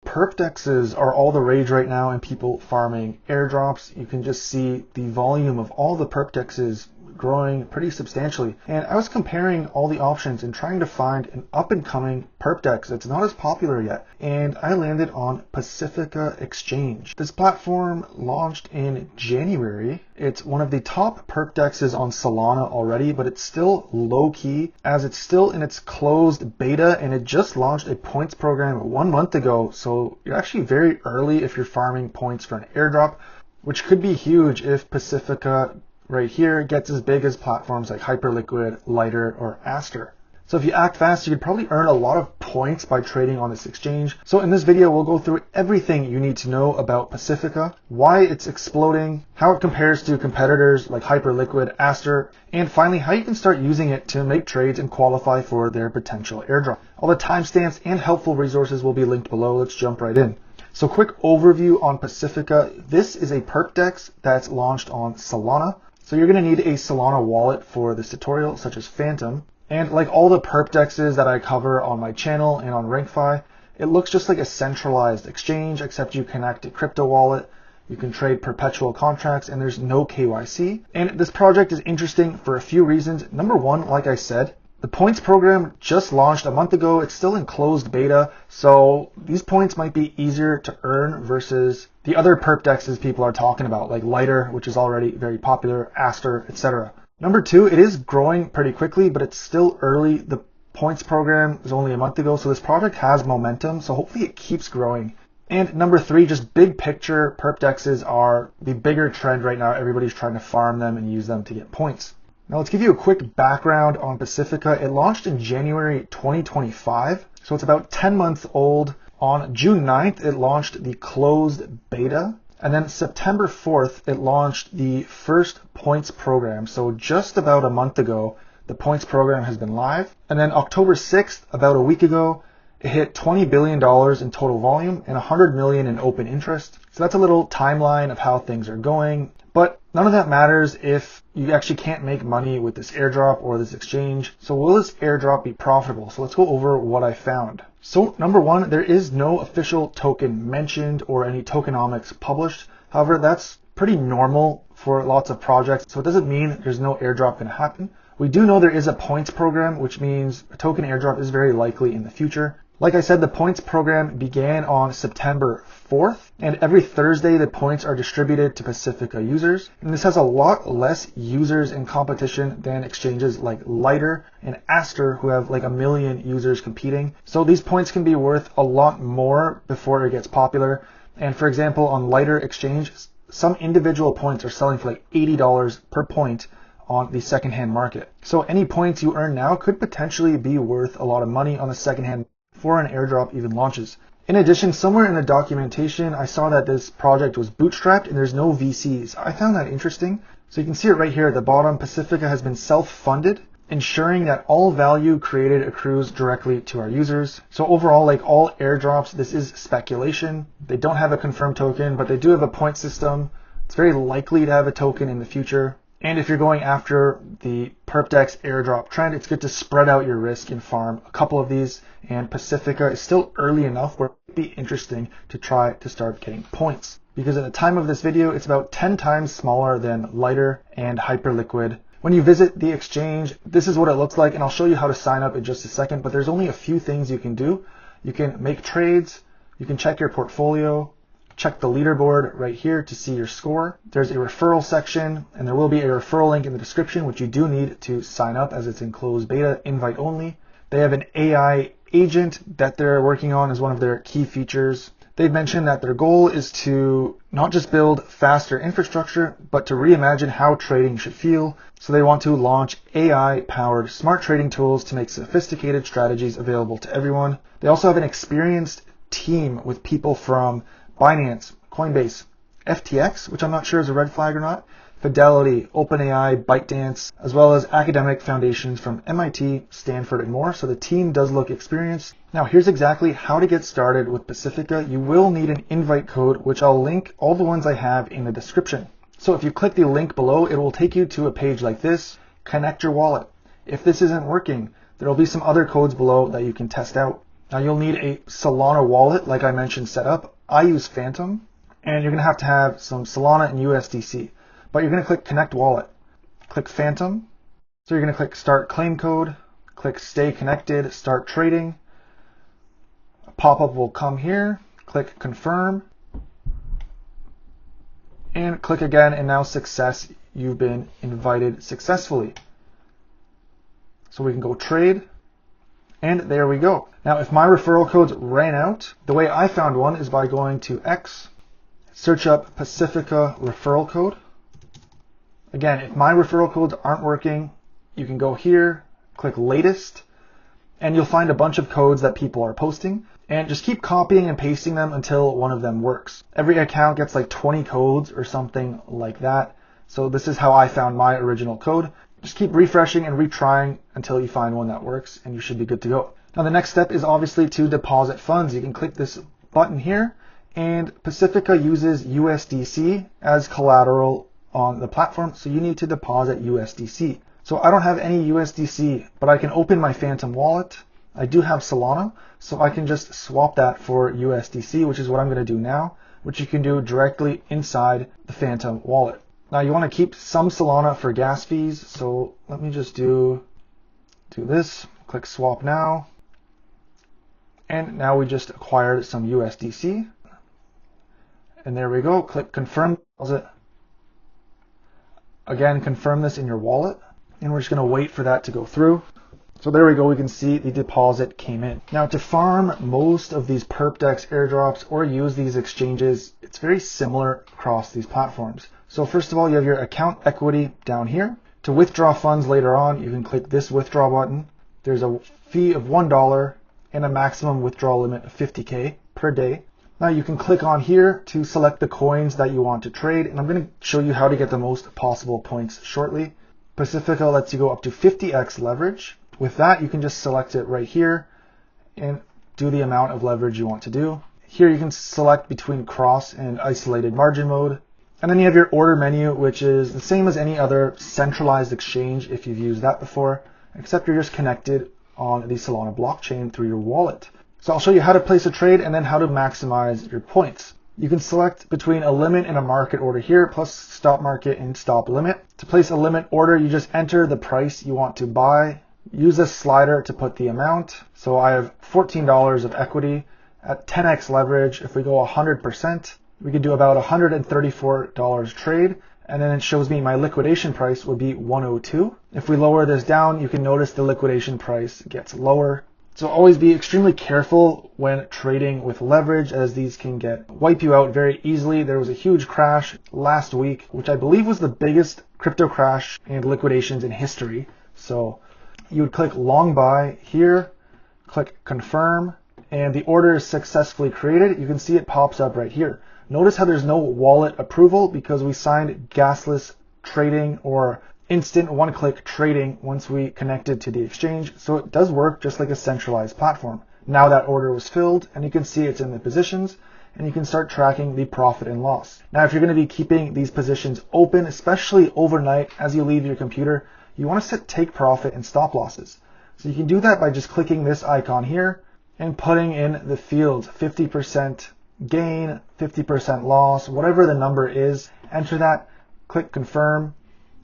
perp dexes are all the rage right now and people farming airdrops. You can just see the volume of all the perp dexes growing pretty substantially. And I was comparing all the options and trying to find an up-and-coming perp dex that's not as popular yet. And I landed on Pacifica Exchange. This platform launched in January. It's one of the top perp dexes on Solana already, but it's still low-key as it's still in its closed beta, and it just launched a points program 1 month ago. So you're actually very early if you're farming points for an airdrop, which could be huge if Pacifica right here gets as big as platforms like Hyperliquid, Lighter, or Aster. So if you act fast, you could probably earn a lot of points by trading on this exchange. So in this video, we'll go through everything you need to know about Pacifica, why it's exploding, how it compares to competitors like Hyperliquid, Aster, and finally how you can start using it to make trades and qualify for their potential airdrop. All the timestamps and helpful resources will be linked below. Let's jump right in. So quick overview on Pacifica. This is a perp dex that's launched on Solana. So you're going to need a Solana wallet for this tutorial, such as Phantom. And like all the perp dexes that I cover on my channel and on RANKFI, it looks just like a centralized exchange, except you connect a crypto wallet, you can trade perpetual contracts, and there's no KYC. And this project is interesting for a few reasons. Number one, like I said, the points program just launched a month ago. It's still in closed beta, so these points might be easier to earn versus the other perp dexes people are talking about, like Lighter, which is already very popular, Aster, etc. Number two, it is growing pretty quickly, but it's still early. The points program is only a month ago, so this project has momentum, so hopefully it keeps growing. And number three, just big picture, perp dexes are the bigger trend right now. Everybody's trying to farm them and use them to get points. Now let's give you a quick background on Pacifica. It launched in January 2025, so it's about 10 months old. On June 9th, it launched the closed beta, and then September 4th, it launched the first points program. So just about a month ago, the points program has been live. And then October 6th, about a week ago, it hit $20 billion in total volume and $100 million in open interest. So that's a little timeline of how things are going. But none of that matters if you actually can't make money with this airdrop or this exchange. So will this airdrop be profitable? So let's go over what I found. So number one, there is no official token mentioned or any tokenomics published. However, that's pretty normal for lots of projects. So it doesn't mean there's no airdrop going to happen. We do know there is a points program, which means a token airdrop is very likely in the future. Like I said, the points program began on September 4th, and every Thursday the points are distributed to Pacifica users. And this has a lot less users in competition than exchanges like Lighter and Aster, who have like 1 million users competing. So these points can be worth a lot more before it gets popular. And for example, on Lighter exchange, some individual points are selling for like $80 per point on the secondhand market. So any points you earn now could potentially be worth a lot of money on the secondhand before an airdrop even launches. In addition, somewhere in the documentation, I saw that this project was bootstrapped and there's no VCs. I found that interesting. So you can see it right here at the bottom. Pacifica has been self-funded, ensuring that all value created accrues directly to our users. So overall, like all airdrops, this is speculation. They don't have a confirmed token, but they do have a point system. It's very likely to have a token in the future. And if you're going after the perp dex airdrop trend, it's good to spread out your risk and farm a couple of these. And Pacifica is still early enough where it would be interesting to try to start getting points. Because at the time of this video, it's about 10 times smaller than Lighter and Hyperliquid. When you visit the exchange, this is what it looks like, and I'll show you how to sign up in just a second, but there's only a few things you can do. You can make trades, you can check your portfolio, check the leaderboard right here to see your score. There's a referral section, and there will be a referral link in the description, which you do need to sign up as it's in closed beta, invite only. They have an AI agent that they're working on as one of their key features. They've mentioned that their goal is to not just build faster infrastructure, but to reimagine how trading should feel. So they want to launch AI-powered smart trading tools to make sophisticated strategies available to everyone. They also have an experienced team with people from Binance, Coinbase, FTX, which I'm not sure is a red flag or not, Fidelity, OpenAI, ByteDance, as well as academic foundations from MIT, Stanford, and more. So the team does look experienced. Now here's exactly how to get started with Pacifica. You will need an invite code, which I'll link all the ones I have in the description. So if you click the link below, it will take you to a page like this. Connect your wallet. If this isn't working, there will be some other codes below that you can test out. Now you'll need a Solana wallet, like I mentioned, set up. I use Phantom, and you're going to have some Solana and USDC. But you're going to click Connect Wallet. Click Phantom. So you're going to click Start Claim Code. Click Stay Connected, Start Trading. A pop-up will come here. Click Confirm. And click again, and now success. You've been invited successfully. So we can go trade. And there we go. Now, if my referral codes ran out, the way I found one is by going to X, search up Pacifica referral code. Again, if my referral codes aren't working, you can go here, click latest, and you'll find a bunch of codes that people are posting. And just keep copying and pasting them until one of them works. Every account gets like 20 codes or something like that. So this is how I found my original code. Just keep refreshing and retrying until you find one that works, and you should be good to go. Now the next step is obviously to deposit funds. You can click this button here, and Pacifica uses USDC as collateral on the platform, so you need to deposit USDC. So I don't have any USDC, but I can open my Phantom wallet. I do have Solana, so I can just swap that for USDC, which is what I'm going to do now, which you can do directly inside the Phantom wallet. Now you want to keep some Solana for gas fees, so let me just do this, click swap now, and now we just acquired some USDC, and there we go, click confirm deposit. Again, confirm this in your wallet, and we're just going to wait for that to go through. So there we go, we can see the deposit came in. Now to farm most of these Perp DEX airdrops or use these exchanges, it's very similar across these platforms. So first of all, you have your account equity down here. To withdraw funds later on, you can click this withdraw button. There's a fee of $1 and a maximum withdrawal limit of 50K per day. Now you can click on here to select the coins that you want to trade, and I'm going to show you how to get the most possible points shortly. Pacifica lets you go up to 50x leverage. With that, you can just select it right here and do the amount of leverage you want to do. Here you can select between cross and isolated margin mode. And then you have your order menu, which is the same as any other centralized exchange if you've used that before, except you're just connected on the Solana blockchain through your wallet. So I'll show you how to place a trade and then how to maximize your points. You can select between a limit and a market order here, plus stop market and stop limit. To place a limit order, you just enter the price you want to buy. Use this slider to put the amount. So I have $14 of equity at 10x leverage. If we go 100%, we could do about $134 trade. And then it shows me my liquidation price would be 102. If we lower this down, you can notice the liquidation price gets lower. So always be extremely careful when trading with leverage, as these can wipe you out very easily. There was a huge crash last week, which I believe was the biggest crypto crash and liquidations in history. So you would click long buy here, click confirm, and the order is successfully created. You can see it pops up right here. Notice how there's no wallet approval because we signed gasless trading or instant one-click trading once we connected to the exchange. So it does work just like a centralized platform. Now that order was filled, and you can see it's in the positions, and you can start tracking the profit and loss. Now, if you're going to be keeping these positions open, especially overnight as you leave your computer, you want to set take profit and stop losses. So you can do that by just clicking this icon here and putting in the fields, 50% gain, 50% loss, whatever the number is, enter that, click confirm,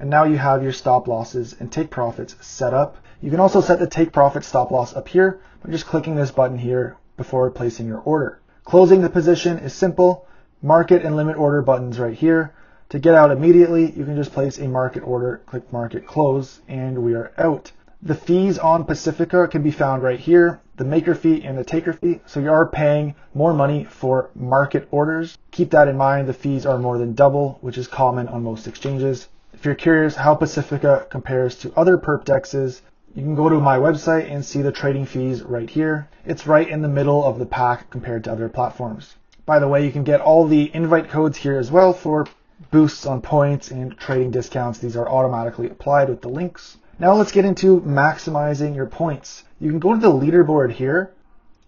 and now you have your stop losses and take profits set up. You can also set the take profit stop loss up here by just clicking this button here before placing your order. Closing the position is simple. Market and limit order buttons right here. To get out immediately, you can just place a market order, click market close, and we are out. The fees on Pacifica can be found right here, the maker fee and the taker fee. So you are paying more money for market orders. Keep that in mind. The fees are more than double, which is common on most exchanges. If you're curious how Pacifica compares to other perp dexes, you can go to my website and see the trading fees right here. It's right in the middle of the pack compared to other platforms. By the way, you can get all the invite codes here as well for boosts on points and trading discounts. These are automatically applied with the links. Now let's get into maximizing your points. You can go to the leaderboard here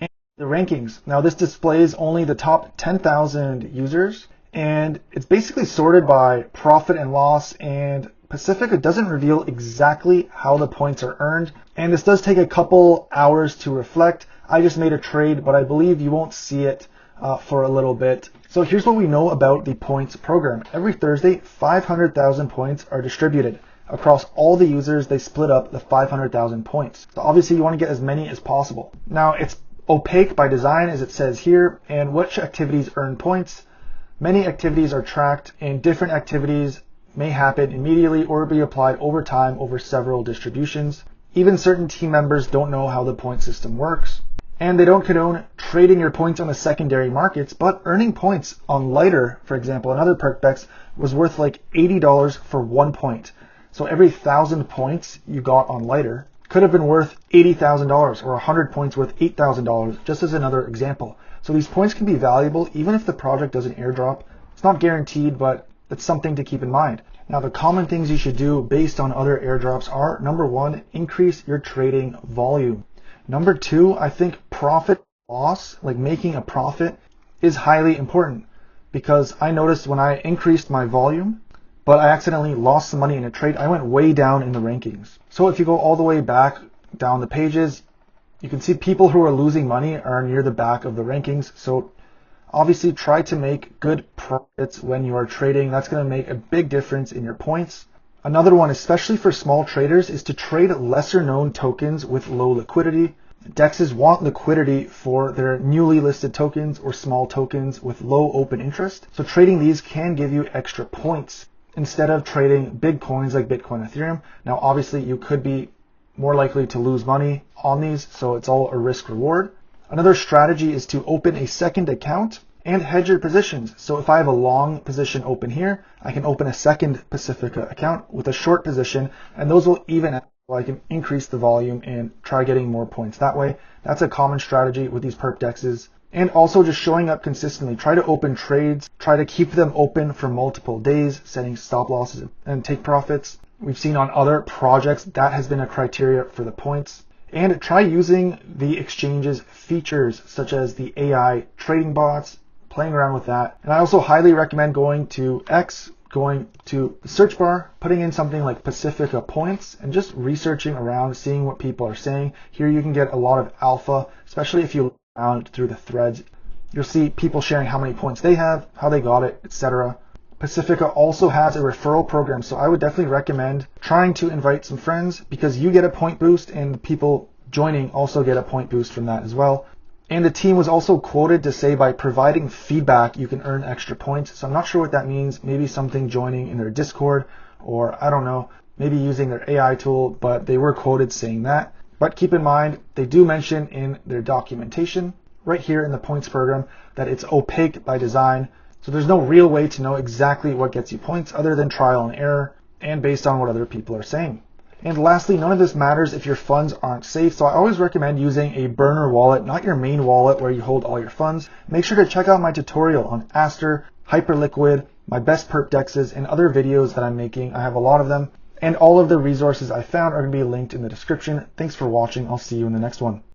and the rankings. Now this displays only the top 10,000 users, and it's basically sorted by profit and loss and Pacifica doesn't reveal exactly how the points are earned, and this does take a couple hours to reflect. I just made a trade, but I believe you won't see it for a little bit. So here's what we know about the points program. Every Thursday, 500,000 points are distributed. Across all the users, they split up the 500,000 points. So obviously you want to get as many as possible. Now it's opaque by design, as it says here, and which activities earn points. Many activities are tracked, and different activities may happen immediately or be applied over time over several distributions. Even certain team members don't know how the point system works. And they don't condone trading your points on the secondary markets, but earning points on Lighter, for example, another perk DEX, was worth like $80 for 1 point. So every 1,000 points you got on Lighter could have been worth $80,000 or 100 points worth $8,000, just as another example. So these points can be valuable even if the project doesn't airdrop. It's not guaranteed, but it's something to keep in mind. Now, the common things you should do based on other airdrops are, number one, increase your trading volume. Number two, I think profit loss, like making a profit, is highly important, because I noticed when I increased my volume, but I accidentally lost some money in a trade, I went way down in the rankings. So if you go all the way back down the pages, you can see people who are losing money are near the back of the rankings. So obviously try to make good profits when you are trading. That's going to make a big difference in your points. Another one, especially for small traders, is to trade lesser known tokens with low liquidity. DEXs want liquidity for their newly listed tokens or small tokens with low open interest. So trading these can give you extra points instead of trading big coins like Bitcoin, Ethereum. Now, obviously you could be more likely to lose money on these, so it's all a risk reward. Another strategy is to open a second account and hedge your positions. So if I have a long position open here, I can open a second Pacifica account with a short position, and those will even out, so I can increase the volume and try getting more points that way. That's a common strategy with these perp DEXs. And also just showing up consistently. Try to open trades, try to keep them open for multiple days, setting stop losses and take profits. We've seen on other projects that has been a criteria for the points. And try using the exchange's features such as the AI trading bots, playing around with that. And I also highly recommend going to X, going to the search bar, putting in something like Pacifica points, and just researching around, seeing what people are saying. Here you can get a lot of alpha, especially if you look around through the threads. You'll see people sharing how many points they have, how they got it, etc. Pacifica also has a referral program, so I would definitely recommend trying to invite some friends, because you get a point boost and people joining also get a point boost from that as well. And the team was also quoted to say by providing feedback you can earn extra points. So I'm not sure what that means. Maybe something joining in their Discord, or I don't know, maybe using their AI tool, but they were quoted saying that. But keep in mind, they do mention in their documentation right here in the points program that it's opaque by design. So there's no real way to know exactly what gets you points other than trial and error and based on what other people are saying. And lastly, none of this matters if your funds aren't safe. So I always recommend using a burner wallet, not your main wallet where you hold all your funds. Make sure to check out my tutorial on Aster, Hyperliquid, my best perp DEXs, and other videos that I'm making. I have a lot of them. And all of the resources I found are going to be linked in the description. Thanks for watching. I'll see you in the next one.